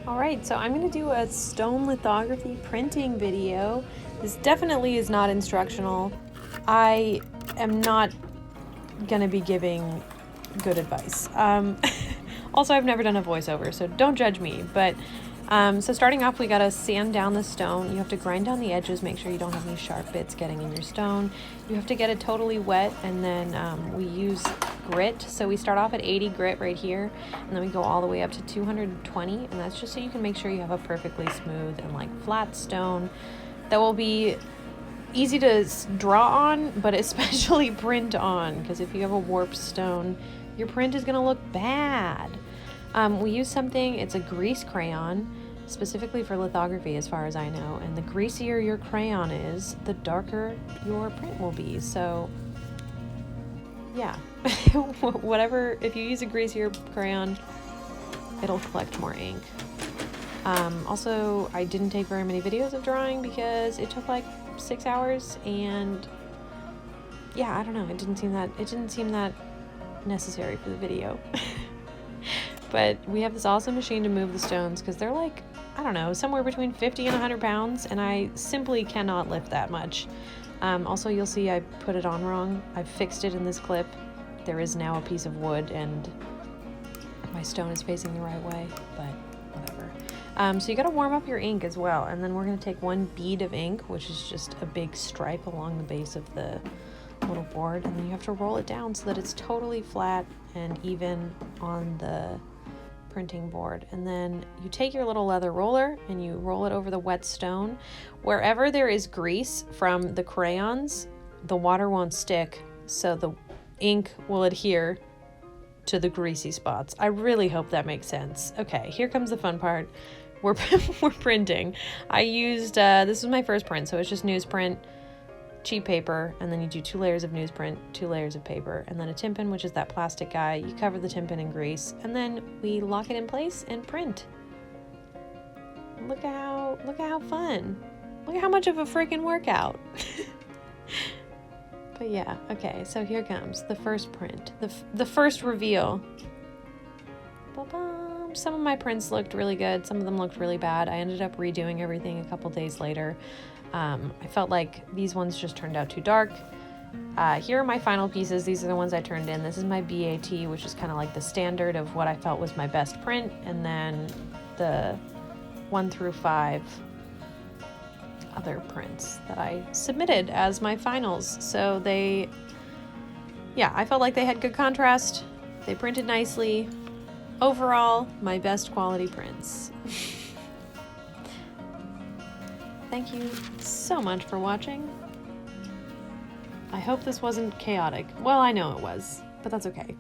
Alright, so I'm going to do a stone lithography printing video. This definitely is not instructional. I am not going to be giving good advice. Also, I've never done a voiceover, so don't judge me. But so starting off, we got to sand down the stone. You have to grind down the edges, make sure you don't have any sharp bits getting in your stone. You have to get it totally wet, and then we use grit. So we start off at 80 grit right here, and then we go all the way up to 220, and that's just so you can make sure you have a perfectly smooth and like flat stone that will be easy to draw on, but especially print on, because if you have a warped stone, your print is going to look bad. We use something, it's a grease crayon, specifically for lithography as far as I know, and the greasier your crayon is, the darker your print will be. So yeah, whatever, if you use a greasier crayon, it'll collect more ink. Also, I didn't take very many videos of drawing because it took like 6 hours, and yeah, I don't know, it didn't seem that necessary for the video. But we have this awesome machine to move the stones because they're like, I don't know, somewhere between 50 and 100 pounds, and I simply cannot lift that much. Also, you'll see I put it on wrong. I fixed it in this clip. There is now a piece of wood, and my stone is facing the right way, but whatever. So you got to warm up your ink as well, and then we're going to take one bead of ink, which is just a big stripe along the base of the little board, and then you have to roll it down so that it's totally flat and even on the printing board. And then you take your little leather roller and you roll it over the wet stone. Wherever there is grease from the crayons, the water won't stick, so the ink will adhere to the greasy spots. I really hope that makes sense. Okay, here comes the fun part. We're printing. I used, this was my first print, so it's just newsprint, cheap paper, and then you do 2 layers of newsprint, 2 layers of paper, and then a tin pin, which is that plastic guy. You cover the tin pin in grease, and then we lock it in place and print. Look at how fun. Look at how much of a freaking workout. But yeah, okay, so here comes the first print, the first reveal. Ba-bum. Some of my prints looked really good, some of them looked really bad. I ended up redoing everything a couple days later. I felt like these ones just turned out too dark. Here are my final pieces. These are the ones I turned in. This is my BAT, which is kind of like the standard of what I felt was my best print, and then the 1 through 5 other prints that I submitted as my finals. So I felt like they had good contrast. They printed nicely. Overall, my best quality prints. Thank you so much for watching. I hope this wasn't chaotic. Well, I know it was, but that's okay.